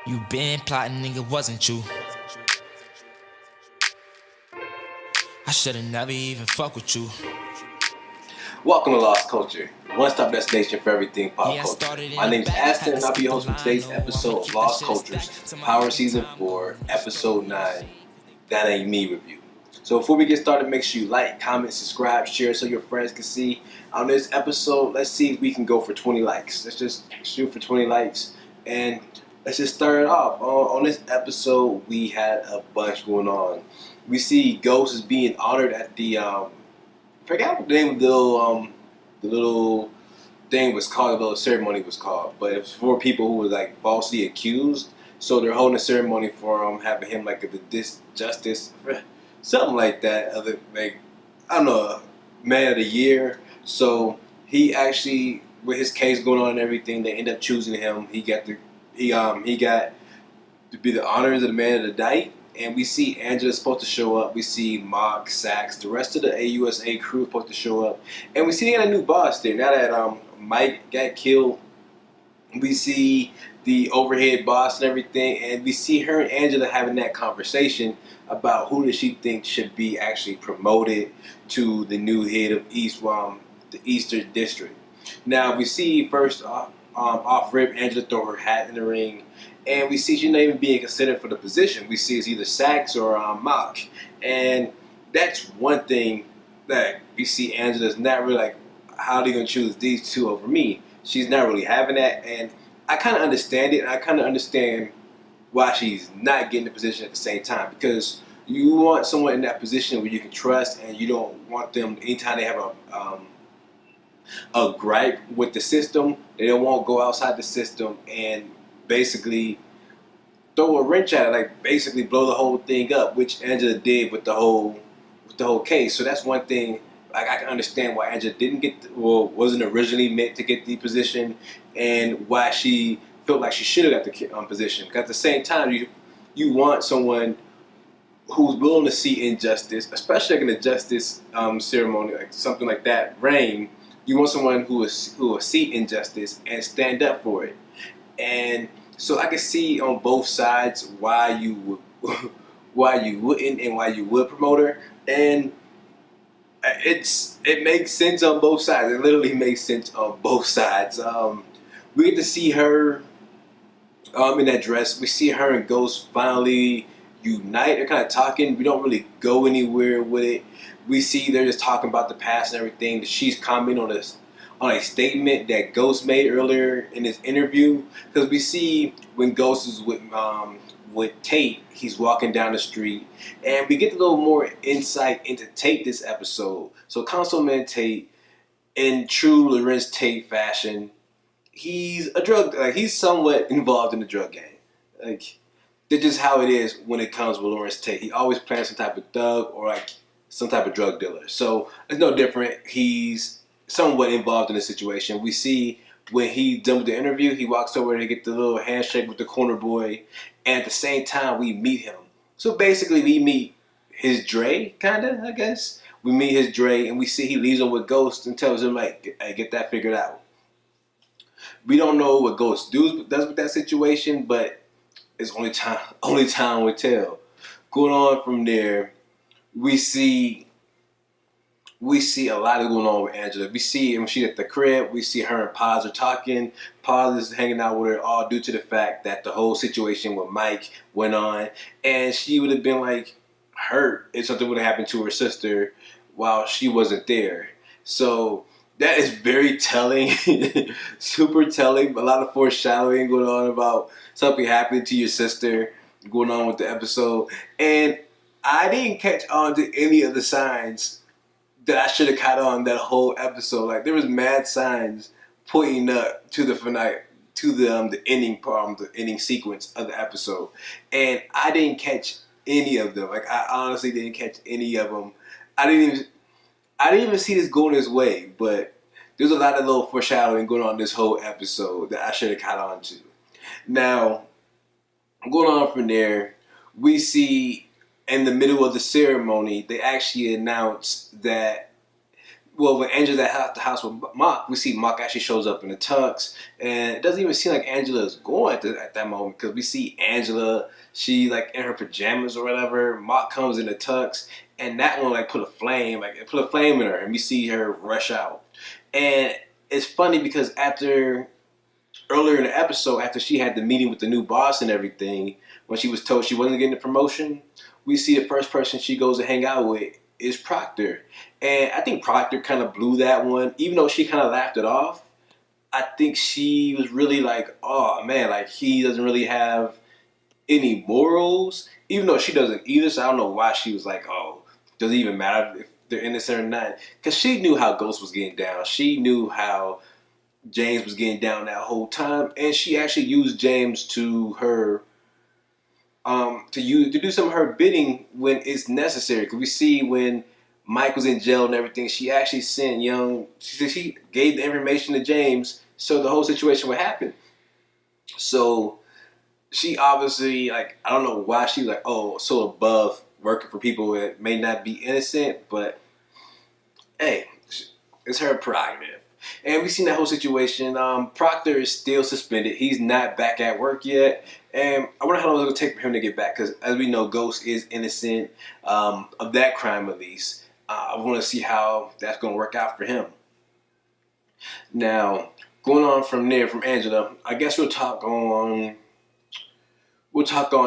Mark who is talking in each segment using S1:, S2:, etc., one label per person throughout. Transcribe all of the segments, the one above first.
S1: You been plotting, nigga, wasn't you? I should've never even fuck with you.
S2: Welcome to Lost Culture, one-stop destination for everything pop culture. My name's Astøn, and I'll be your host for today's episode of Lost Culture's Power Season 4, Episode 9, That Ain't Me Review. So before we get started, make sure you like, comment, subscribe, share so your friends can see. On this episode, let's see if we can go for 20 likes. Let's just shoot for 20 likes, and let's just start it off. On this episode, we had a bunch going on. We see Ghost is being honored at the I forgot what the name of the little thing was called, the little ceremony was called, but it was for people who were like falsely accused. So they're holding a ceremony for having him like the justice, something like that. Like I don't know, man of the year. So he actually, with his case going on and everything, they end up choosing him. He got to be the honors of the man of the night. And we see Angela's supposed to show up. We see Mock, Sax, the rest of the AUSA crew is supposed to show up. And we see they got a new boss there. Now that Mike got killed, we see the overhead boss and everything. And we see her and Angela having that conversation about who does she think should be actually promoted to the new head of the Eastern District. Now we see first off rip, Angela throw her hat in the ring. And we see she's not even being considered for the position. We see it's either Sax or Mock. And that's one thing that we see Angela's not really like, how are they going to choose these two over me? She's not really having that. And I kind of understand it. And I kind of understand why she's not getting the position at the same time. Because you want someone in that position where you can trust, and you don't want them, anytime they have a gripe with the system, they don't want to go outside the system and basically throw a wrench at it, like basically blow the whole thing up, which Angela did with the whole case. So that's one thing. Like I can understand why Angela didn't get, wasn't originally meant to get the position, and why she felt like she should have got the position. Because at the same time, you want someone who's willing to see injustice, especially like in a justice ceremony, like something like that, reign. You want someone who will see injustice and stand up for it. And so I can see on both sides why you wouldn't and why you would promote her, and it makes sense on both sides. It literally makes sense on both sides. We get to see her in that dress. We see her and Ghost finally unite. They're kind of talking. We don't really go anywhere with it. We see they're just talking about the past and everything. She's commenting on a statement that Ghost made earlier in his interview, because we see when Ghost is with Tate, he's walking down the street, and we get a little more insight into Tate this episode. So Councilman Tate, in true Lorenz Tate fashion, he's he's somewhat involved in the drug gang. Like that's just how it is when it comes with Lorenz Tate. He always plans some type of thug or like some type of drug dealer. So it's no different. He's somewhat involved in the situation. We see when he's done with the interview, he walks over to get the little handshake with the corner boy, and at the same time we meet him. So basically we meet his Dre, kinda, I guess. We meet his Dre, and we see he leaves him with Ghost and tells him like, hey, get that figured out. We don't know what Ghost does with that situation, but it's only time will tell. Going on from there, we see a lot of going on with Angela. We see when she's at the crib, we see her and Paz are talking. Paz is hanging out with her all due to the fact that the whole situation with Mike went on, and she would have been like hurt if something would have happened to her sister while she wasn't there. So that is very telling, super telling. A lot of foreshadowing going on about something happening to your sister going on with the episode, and I didn't catch on to any of the signs that I should have caught on that whole episode. Like there was mad signs pointing up to the finale, to the ending part, the ending sequence of the episode, and I didn't catch any of them. Like I honestly didn't catch any of them. I didn't even see this going this way. But there's a lot of little foreshadowing going on this whole episode that I should have caught on to. Now, going on from there, we see in the middle of the ceremony, they actually announced that well, when Angela's at the house with Mock, we see Mock actually shows up in the tux, and it doesn't even seem like Angela is going at that moment, because we see Angela, she like in her pajamas or whatever. Mock comes in the tux, and that one like put a flame in her, and we see her rush out. And it's funny because earlier in the episode, after she had the meeting with the new boss and everything, when she was told she wasn't getting the promotion, we see the first person she goes to hang out with is Proctor. And I think Proctor kind of blew that one. Even though she kind of laughed it off, I think she was really like, oh man, like he doesn't really have any morals. Even though she doesn't either, so I don't know why she was like, oh, does it even matter if they're innocent or not? Because she knew how Ghost was getting down. She knew how James was getting down that whole time. And she actually used James to her to do some of her bidding when it's necessary. Because we see when Mike was in jail and everything, she actually sent she gave the information to James so the whole situation would happen. So she obviously, like, I don't know why she was like, oh, so above working for people that may not be innocent, but hey, it's her prerogative. And we've seen that whole situation. Proctor is still suspended. He's not back at work yet. And I wonder how long it's going to take for him to get back. Because as we know, Ghost is innocent of that crime at least. I want to see how that's going to work out for him. Now, going on from there, from Angela, I guess we'll talk on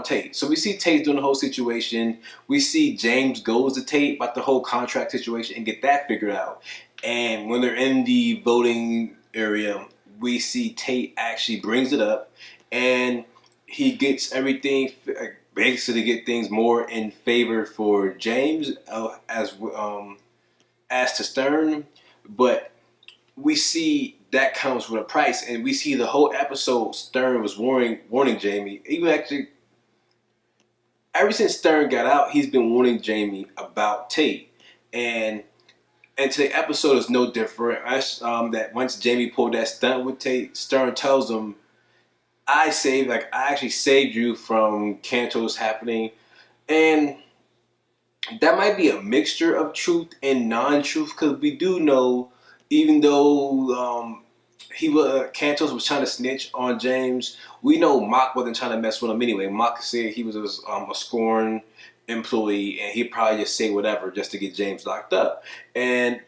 S2: Tate. So we see Tate doing the whole situation. We see James goes to Tate about the whole contract situation and get that figured out. And when they're in the voting area, we see Tate actually brings it up, and he gets everything, basically get things more in favor for James as to Stern. But we see that comes with a price, and we see the whole episode Stern was warning Jamie. Even actually, ever since Stern got out, he's been warning Jamie about Tate. And today's episode is no different. That once Jamie pulled that stunt with Tate, Stern tells him, I actually saved you from Cantos happening. And that might be a mixture of truth and non-truth, because we do know, even though Cantos was trying to snitch on James, we know Mock wasn't trying to mess with him anyway. Mock said he was a scorned employee, and he'd probably just say whatever just to get James locked up. And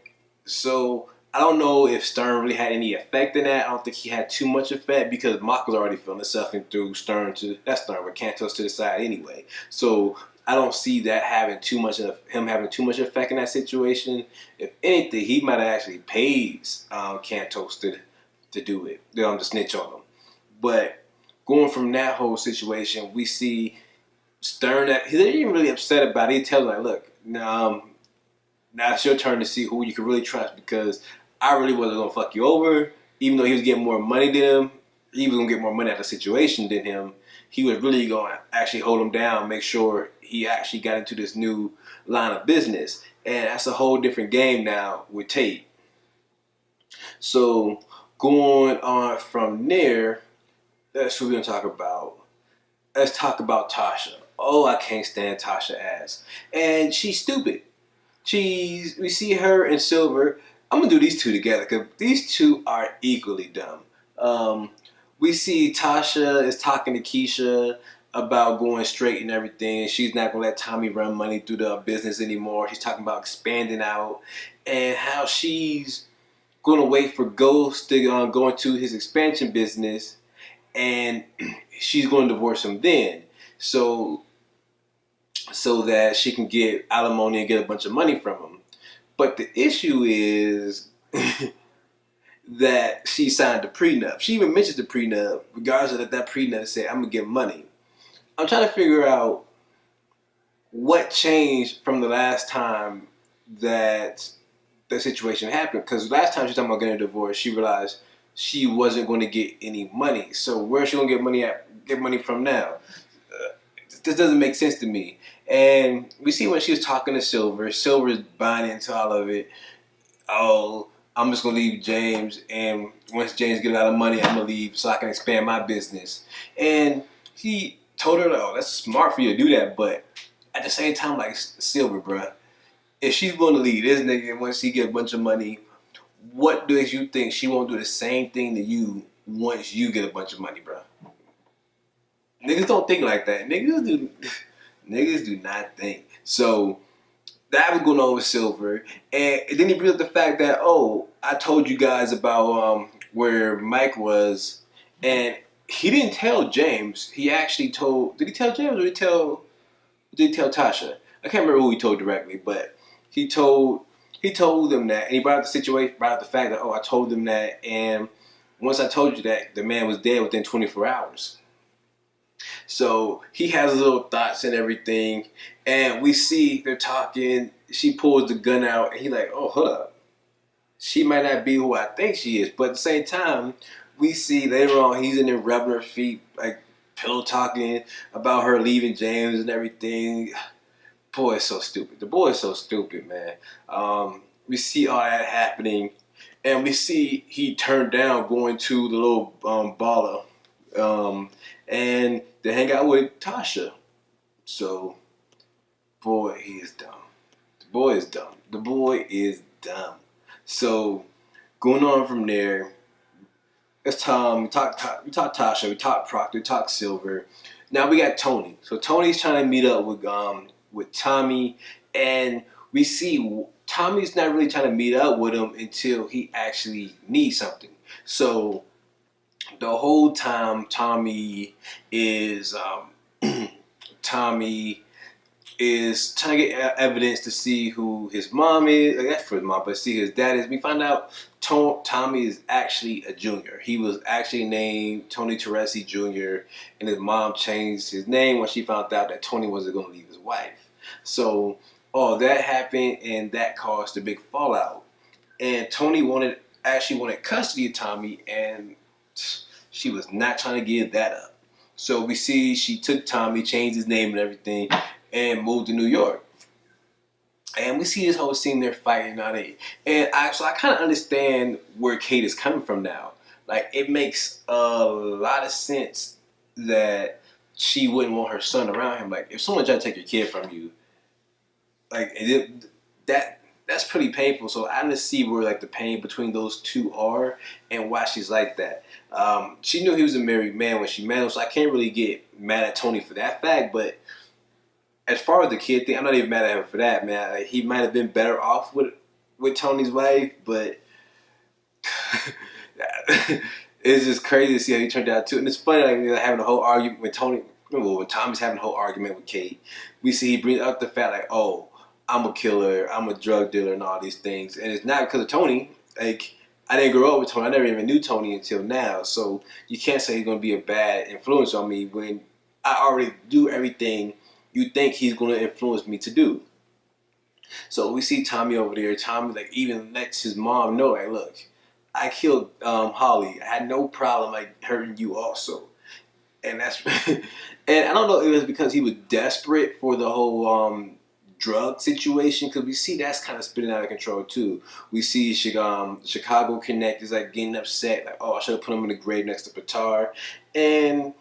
S2: so I don't know if Stern really had any effect in that. I don't think he had too much effect, because Mock was already feeling himself and threw with Cantos to the side anyway. So I don't see that having too much effect in that situation. If anything, he might have actually paid Cantos to do it, to snitch on him. But going from that whole situation, we see Stern that he's not even really upset about it. He tells him, like, look, now it's your turn to see who you can really trust, because I really wasn't going to fuck you over. Even though he was getting more money than him, he was going to get more money out of the situation than him, he was really going to actually hold him down, make sure he actually got into this new line of business. And that's a whole different game now with Tate. So going on from there, that's what we're going to talk about. Let's talk about Tasha. Oh, I can't stand Tasha ass. And she's stupid. We see her and Silver. I'm going to do these two together, because these two are equally dumb. We see Tasha is talking to Keisha about going straight and everything. She's not going to let Tommy run money through the business anymore. She's talking about expanding out, and how she's going to wait for Ghost to go into his expansion business, and she's going to divorce him then. So that she can get alimony and get a bunch of money from him. But the issue is that she signed the prenup. She even mentions the prenup, regardless of that prenup said, I'm going to get money. I'm trying to figure out what changed from the last time that the situation happened. Because last time she was talking about getting a divorce, she realized she wasn't going to get any money. So where's she going to get money from now? This doesn't make sense to me. And we see when she was talking to Silver's buying into all of it. Oh, I'm just going to leave James, and once James gets a lot of money, I'm going to leave so I can expand my business. And he told her, oh, that's smart for you to do that, but at the same time, like, Silver, bruh, if she's going to leave this nigga once she get a bunch of money, what does you think she won't do the same thing to you once you get a bunch of money, bro? Niggas don't think like that. Niggas do not think. So that was going on with Silver, and then he brings up the fact that, oh, I told you guys about where Mike was, and he didn't tell James. He actually told. Did he tell James or did he tell Tasha? I can't remember who he told directly, but he told them that, and he brought up the situation, brought up the fact that, oh, I told them that, and once I told you that, the man was dead within 24 hours. So he has little thoughts and everything, and we see they're talking. She pulls the gun out, and he's like, "Oh, hold up, she might not be who I think she is." But at the same time, we see later on he's in there rubbing her feet, like pillow talking about her leaving James and everything. Boy, it's so stupid. The boy is so stupid, man. We see all that happening, and we see he turned down going to the little baller. And to hang out with Tasha. So, boy, he is dumb. The boy is dumb. The boy is dumb. So, going on from there, it's Tom. We talk Tasha. We talk Proctor. We talk Silver. Now we got Tony. So Tony's trying to meet up with Tommy, and we see Tommy's not really trying to meet up with him until he actually needs something. So the whole time Tommy is trying to get evidence to see who his mom is. That's for his mom, but see who his dad is. We find out Tommy is actually a junior. He was actually named Tony Teresi Jr., and his mom changed his name when she found out that Tony wasn't going to leave his wife. So all that happened, and that caused a big fallout. And Tony actually wanted custody of Tommy, and she was not trying to give that up. So we see she took Tommy, changed his name and everything, and moved to New York. And we see this whole scene they're fighting on it. And I kind of understand where Kate is coming from now. Like, it makes a lot of sense that she wouldn't want her son around him. Like, if someone trying to take your kid from you, like, that's pretty painful. So I just see where, like, the pain between those two are and why she's like that. She knew he was a married man when she met him, so I can't really get mad at Tony for that fact. But as far as the kid thing, I'm not even mad at him for that, man. Like, he might have been better off with Tony's wife, but it's just crazy to see how he turned out too. And it's funny, like, you know, having a whole argument with Tony. When Tommy's having a whole argument with Kate, we see he brings up the fact, like, oh, I'm a killer, I'm a drug dealer, and all these things. And it's not because of Tony. Like, I didn't grow up with Tony. I never even knew Tony until now. So you can't say he's going to be a bad influence on me when I already do everything you think he's going to influence me to do. So we see Tommy over there. Tommy, like, even lets his mom know, like, look, I killed Holly. I had no problem, like, hurting you also. And that's and I don't know if it was because he was desperate for the whole drug situation, because we see that's kind of spinning out of control too. We see Chicago Connect is like getting upset, like, oh, I should have put him in the grave next to Patar. And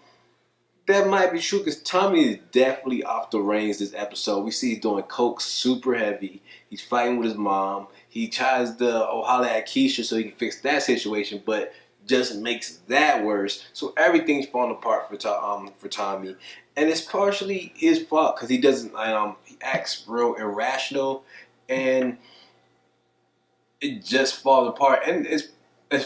S2: that might be true, because Tommy is definitely off the reins this episode. We see he's doing coke super heavy. He's fighting with his mom. He tries to holler at Keisha so he can fix that situation, but just makes that worse. So everything's falling apart for Tommy, and it's partially his fault because he doesn't. He acts real irrational, and it just falls apart. And it's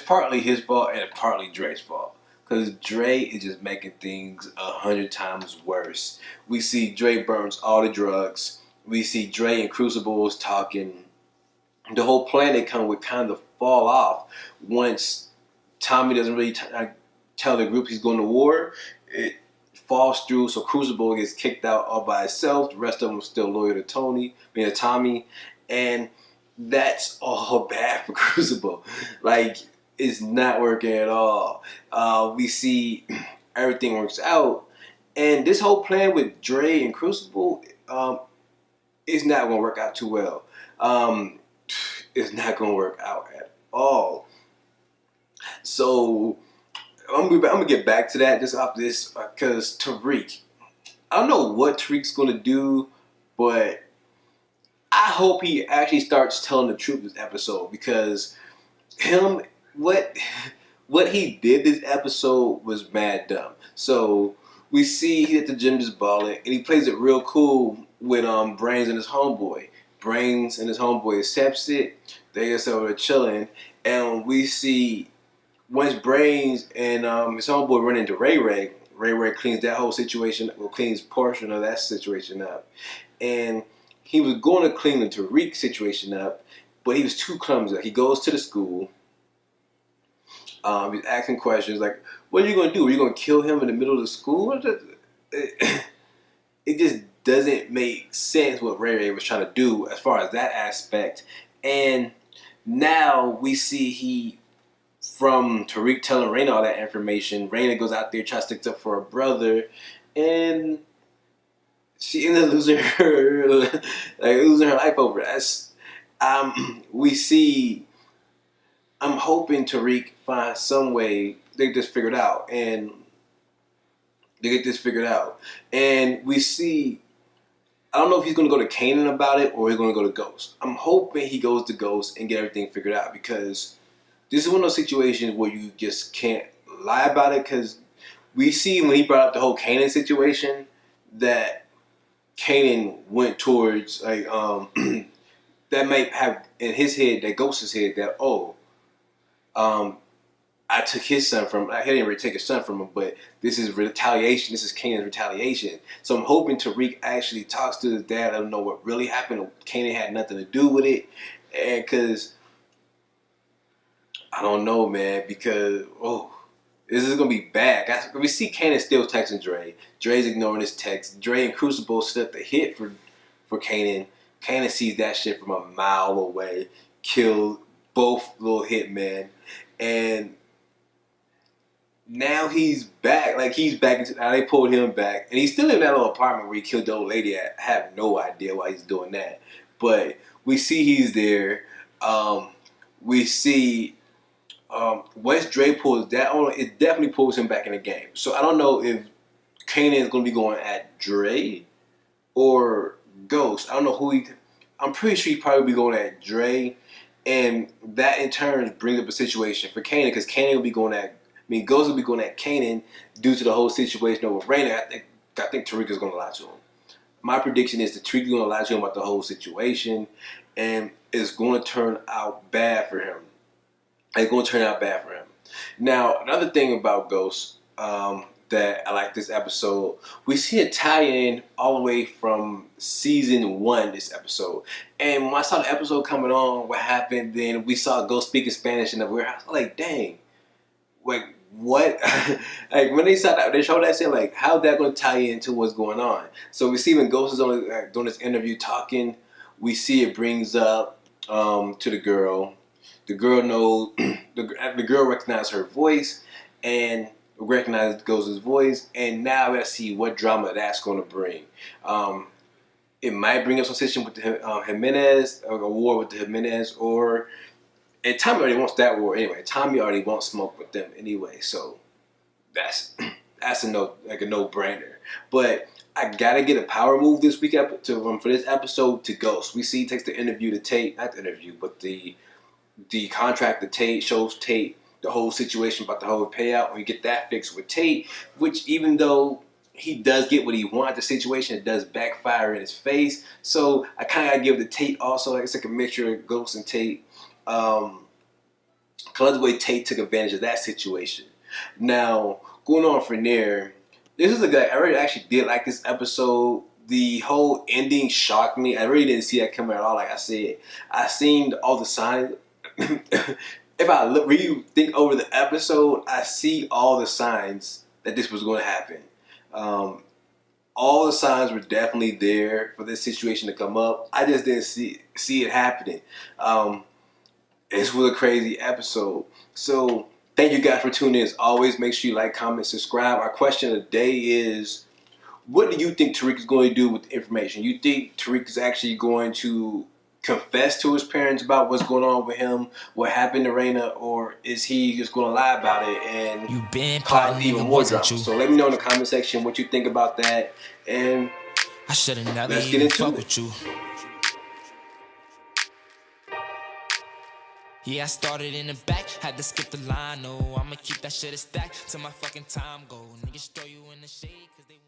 S2: partly his fault and partly Dre's fault, because Dre is just making things 100 times worse. We see Dre burns all the drugs. We see Dre and Crucibles talking. The whole plan they come with kind of fall off once Tommy doesn't really tell the group he's going to war. It falls through, so Crucible gets kicked out all by itself. The rest of them are still loyal to Tommy, and that's all bad for Crucible. Like, it's not working at all. We see everything works out, and this whole plan with Dre and Crucible is not going to work out too well. It's not going to work out at all. So I'm gonna get back to that just after this, because Tariq, I don't know what Tariq's gonna do, but I hope he actually starts telling the truth this episode, because him what he did this episode was mad dumb. So we see he's at the gym just balling, and he plays it real cool with Brains and his homeboy. Brains and his homeboy accepts it. They just over there chilling, and we see once Brains and his homeboy run into Ray Ray. Ray Ray cleans that whole situation, or cleans portion of that situation up, and he was going to clean the Tariq situation up, but he was too clumsy. He goes to the school. He's asking questions like, "What are you going to do? Are you going to kill him in the middle of the school?" It just doesn't make sense what Ray Ray was trying to do as far as that aspect. And now we see from Tariq telling Reina all that information, Reina goes out there, tries to stick up for her brother, and she ended up losing her life over that. We see. I'm hoping Tariq finds some way they get this figured out, and we see. I don't know if he's going to go to Kanan about it or he's going to go to Ghost. I'm hoping he goes to Ghost and get everything figured out, because this is one of those situations where you just can't lie about it, because we see when he brought up the whole Kanan situation that Kanan went towards like that might have in his head, that Ghost's head, that I took his son from him. I didn't really take his son from him, but this is retaliation. This is Kanan's retaliation. So I'm hoping Tariq actually talks to his dad, let him know what really happened. Kanan had nothing to do with it, and because I don't know, man, because this is gonna be bad. We see Kanan still texting Dre. Dre's ignoring his text. Dre and Crucible set up the hit for Kanan. Kanan sees that shit from a mile away, killed both little hitmen, and now he's back. Like, he's back. Now they pulled him back, and he's still in that little apartment where he killed the old lady at. I have no idea why he's doing that, but we see he's there. We see once Dre pulls that on, it definitely pulls him back in the game. So I don't know if Kanan is going to be going at Dre or Ghost. I don't know who I'm pretty sure he'd probably be going at Dre, and that in turn brings up a situation for Kanan, because Kanan will be going at. Ghost will be going at Kanan due to the whole situation over Reina. I think Tariq is going to lie to him. My prediction is that Tariq is going to lie to him about the whole situation, and it's going to turn out bad for him. It's going to turn out bad for him. Now, another thing about Ghost that I like this episode, we see a tie-in all the way from season 1 this episode. And when I saw the episode coming on, what happened, then we saw Ghost speaking Spanish in the warehouse. I was like, dang. Like, what? Like, when they showed that shit, like, how's that going to tie into what's going on? So we see when Ghost is doing this interview talking, we see it brings up to the girl. The girl knows, the girl recognizes her voice and recognizes Ghost's voice, and now let's see what drama that's going to bring. It might bring up some situation with the hemenz, a war with the hemenz, and Tommy already wants that war anyway. Tommy already wants smoke with them anyway, so that's a no-brainer. But I gotta get a power move this week for this episode to Ghost. We see he takes the interview to Tate, not the interview, but the contract to Tate, shows Tate the whole situation about the whole payout, and we get that fixed with Tate, which even though he does get what he wants, the situation, it does backfire in his face. So I kind of gotta give the Tate also, like, it's like a mixture of Ghost and Tate. Because the way Tate took advantage of that situation. Now, going on from there, this is a guy I really actually did like this episode. The whole ending shocked me. I really didn't see that coming at all. Like I said, I seen all the signs. If I really think over the episode, I see all the signs that this was going to happen. All the signs were definitely there for this situation to come up. I just didn't see it happening. This was a crazy episode. So thank you guys for tuning in. As always, make sure you like, comment, subscribe. Our question of the day is, what do you think Tariq is going to do with the information? You think Tariq is actually going to confess to his parents about what's going on with him, what happened to Reina, or is he just going to lie about it and cause even more drama? So let me know in the comment section what you think about that, and
S1: I should have never
S2: let's get
S1: even
S2: into
S1: fuck
S2: it.
S1: with you. Yeah, I started in the back, had to skip the line. No, I'ma keep that shit a stack till my fucking time go. Niggas throw you in the shade 'cause they